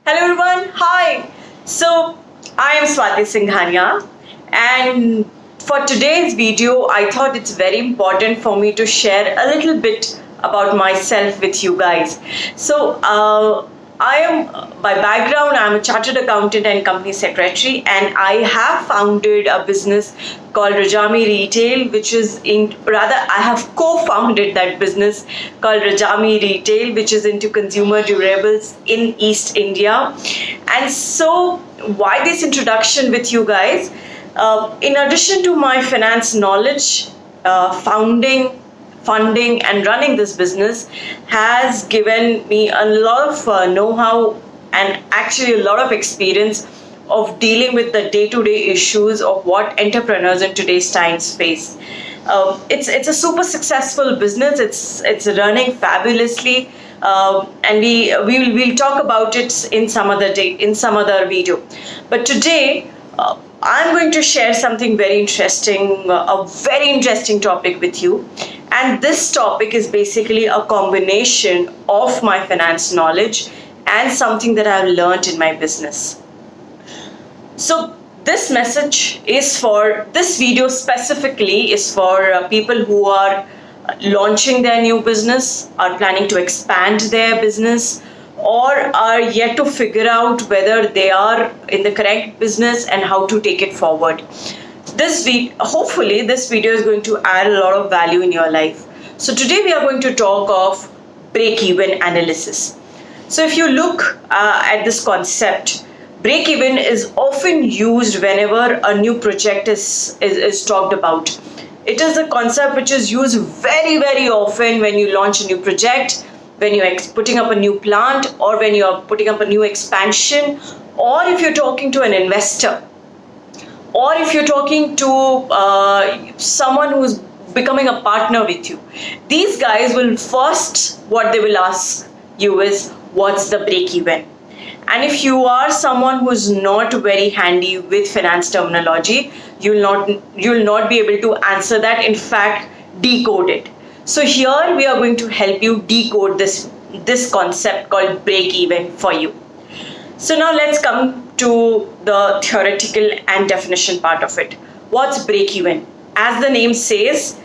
Hello everyone, hi. So I am Swati Singhania, and for today's video I thought it's very important for me to share a little bit about myself with you guys. I am by background I'm a chartered accountant and company secretary, and I have founded a business called Rajami Retail, which is in rather I have co-founded that business called Rajami Retail, which is into consumer durables in East India. And so, why this introduction with you guys? In addition to my finance knowledge, founding, funding, and running this business has given me a lot of know-how and actually a lot of experience of dealing with the day-to-day issues of what entrepreneurs in today's times face. It's a super successful business. It's running fabulously, and we'll talk about it in some other day, in some other video. But today, I'm going to share something very interesting, a very interesting topic with you. And this topic is basically a combination of my finance knowledge and something that I've learned in my business. So this message is for this video specifically is for people who are launching their new business, are planning to expand their business, or are yet to figure out whether they are in the correct business and how to take it forward. Hopefully this video is going to add a lot of value in your life. So today we are going to talk of break-even analysis. So if you look at this concept, break-even is often used whenever a new project is talked about. It is a concept which is used very, very often when you launch a new project, when you're putting up a new plant, or when you're putting up a new expansion, or if you're talking to an investor, or if you're talking to someone who's becoming a partner with you. These guys will first, what they will ask you is, what's the break-even? And if you are someone who's not very handy with finance terminology, you'll not be able to answer that. In fact, decode it. So here we are going to help you decode this concept called break-even for you. So now let's come to the theoretical and definition part of it. What's break-even? As the name says,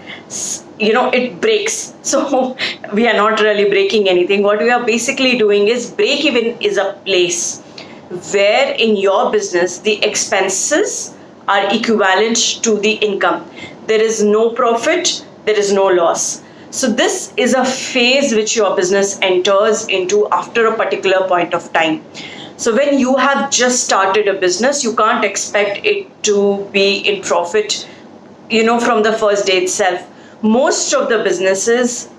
it breaks. So we are not really breaking anything. What we are basically doing is break-even is a place where in your business the expenses are equivalent to the income. There is no profit, there is no loss. So this is a phase which your business enters into after a particular point of time. So when you have just started a business, you can't expect it to be in profit, from the first day itself. Most of the businesses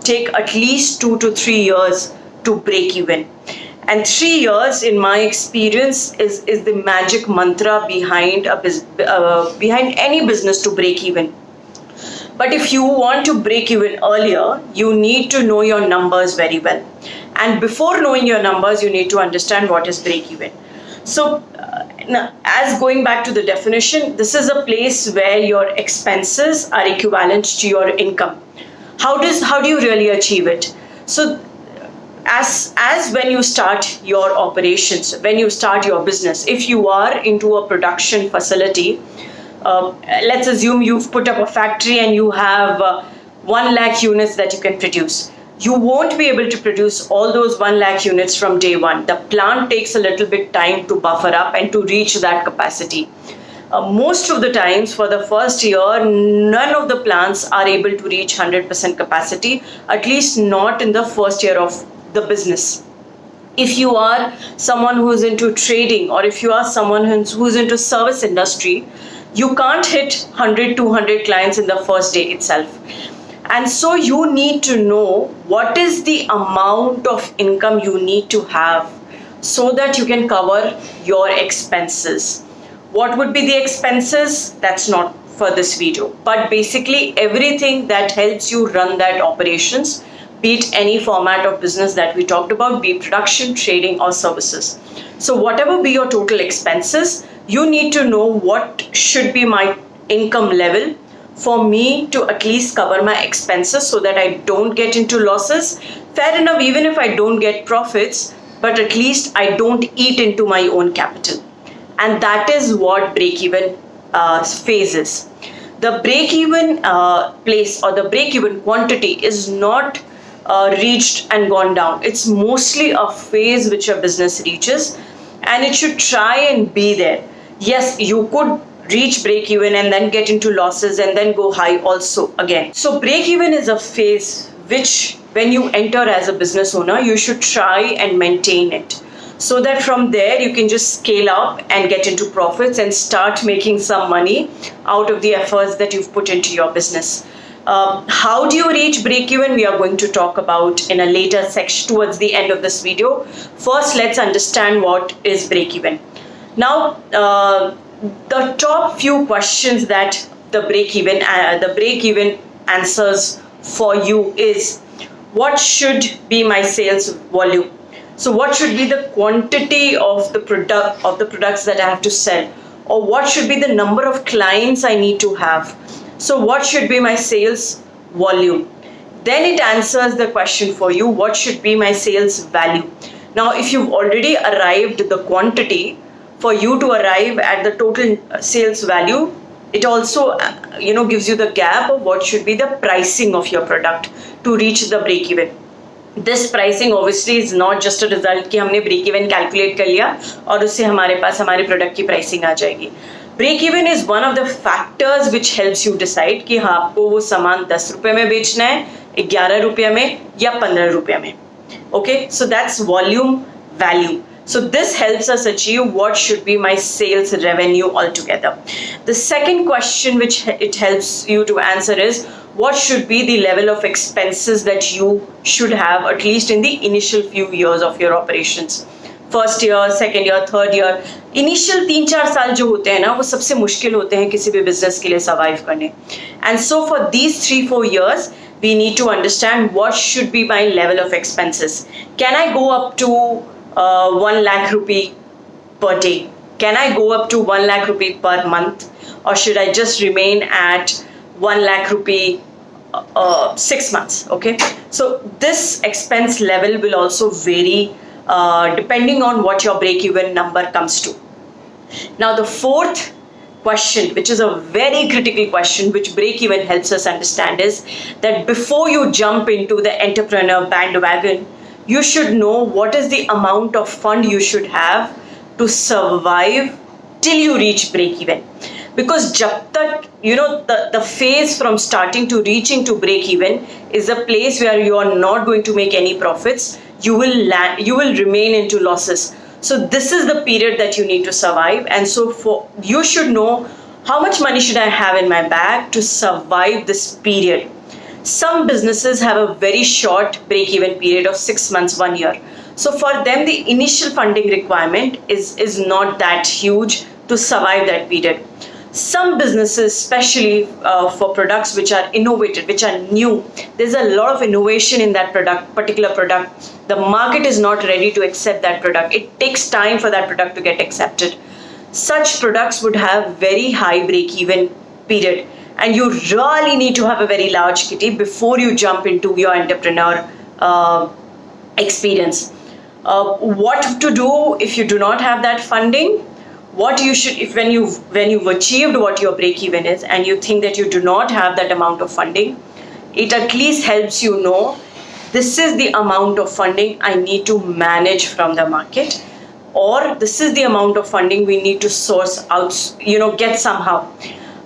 take at least 2 to 3 years to break even. And 3 years, in my experience, is the magic mantra behind any business to break even. But if you want to break even earlier, you need to know your numbers very well. And before knowing your numbers, you need to understand what is break even. So as going back to the definition, this is a place where your expenses are equivalent to your income. How do you really achieve it? So as when you start your operations, when you start your business, if you are into a production facility, let's assume you've put up a factory and you have 1 lakh units that you can produce. You won't be able to produce all those 1 lakh units from day one. The plant takes a little bit time to buffer up and to reach that capacity. Most of the times for the first year, none of the plants are able to reach 100% capacity, at least not in the first year of the business. If you are someone who's into trading, or if you are someone who's into service industry, you can't hit 100, 200 clients in the first day itself. And so you need to know what is the amount of income you need to have so that you can cover your expenses. What would be the expenses? That's not for this video. But basically everything that helps you run that operations, be it any format of business that we talked about, be it production, trading, or services. So whatever be your total expenses, you need to know what should be my income level for me to at least cover my expenses so that I don't get into losses. Fair enough, even if I don't get profits, but at least I don't eat into my own capital. And that is what break-even phase is. The break-even place or the break-even quantity is not reached and gone down. It's mostly a phase which a business reaches, and it should try and be there. Yes, you could reach break even and then get into losses and then go high also again. So break even is a phase which, when you enter as a business owner, you should try and maintain it, so that from there you can just scale up and get into profits and start making some money out of the efforts that you've put into your business. How do you reach break even? We are going to talk about in a later section towards the end of this video. First, let's understand what is break even. Now, the top few questions that the break even answers for you is, what should be my sales volume? So what should be the quantity of the products that I have to sell, or what should be the number of clients I need to have? So what should be my sales volume? Then it answers the question for you, what should be my sales value? Now, if you've already arrived at the quantity, for you to arrive at the total sales value, it also gives you the gap of what should be the pricing of your product to reach the break even. This pricing obviously is not just a result कि हमने break even calculate कर लिया और उससे हमारे पास हमारे product की pricing आ जाएगी. Break even is one of the factors which helps you decide कि हाँ आपको वो सामान 10 रुपए में बेचना है, 11 रुपए में या 15 रुपए में. Okay, so that's volume value. So this helps us achieve what should be my sales revenue altogether. The second question which it helps you to answer is, what should be the level of expenses that you should have at least in the initial few years of your operations? First year, second year, third year. Initial 3-4 साल जो होते हैं ना, वो सबसे मुश्किल होते हैं किसी भी business के लिए survive करने. And so for these 3-4 years, we need to understand what should be my level of expenses. Can I go up to 1 lakh rupee per day? Can I go up to 1 lakh rupee per month? Or should I just remain at 1 lakh rupee 6 months? Okay, so this expense level will also vary depending on what your break-even number comes to. Now, the fourth question, which is a very critical question, which break-even helps us understand, is that before you jump into the entrepreneur bandwagon, you should know what is the amount of fund you should have to survive till you reach break-even. Because jab tak, the phase from starting to reaching to break-even is a place where you are not going to make any profits. You will remain into losses. So this is the period that you need to survive. And so you should know how much money should I have in my bag to survive this period. Some businesses have a very short break-even period of 6 months, 1 year. So for them, the initial funding requirement is not that huge to survive that period. Some businesses, especially for products which are innovative, which are new, there's a lot of innovation in that particular product. The market is not ready to accept that product. It takes time for that product to get accepted. Such products would have very high break-even period. And you really need to have a very large kitty before you jump into your entrepreneur experience. What to do if you do not have that funding? What you should, when you've achieved what your break-even is and you think that you do not have that amount of funding, it at least helps you know, this is the amount of funding I need to manage from the market, or this is the amount of funding we need to source out, get somehow.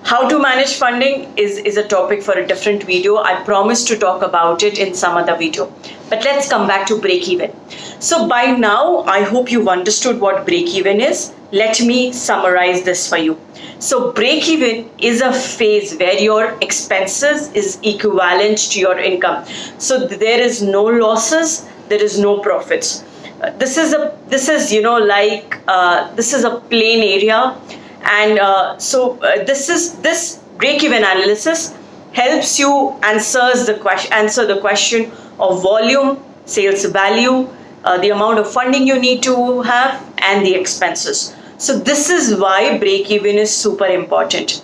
How to manage funding is a topic for a different video. I promise to talk about it in some other video. But let's come back to break-even. So by now, I hope you've understood what break-even is. Let me summarize this for you. So break-even is a phase where your expenses is equivalent to your income. So there is no losses, there is no profits. This is a plain area. And this break-even analysis helps you answer the question of volume, sales value, the amount of funding you need to have, and the expenses. So this is why break-even is super important.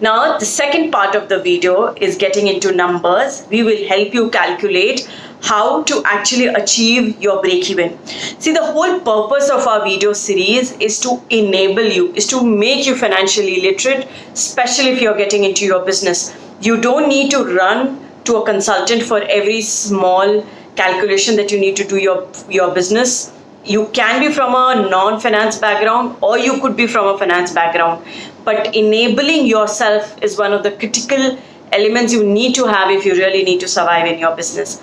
Now, the second part of the video is getting into numbers. We will help you calculate how to actually achieve your break-even. See, the whole purpose of our video series is to enable you, is to make you financially literate, especially if you're getting into your business. You don't need to run to a consultant for every small calculation that you need to do your business. You can be from a non-finance background, or you could be from a finance background. But enabling yourself is one of the critical elements you need to have if you really need to survive in your business.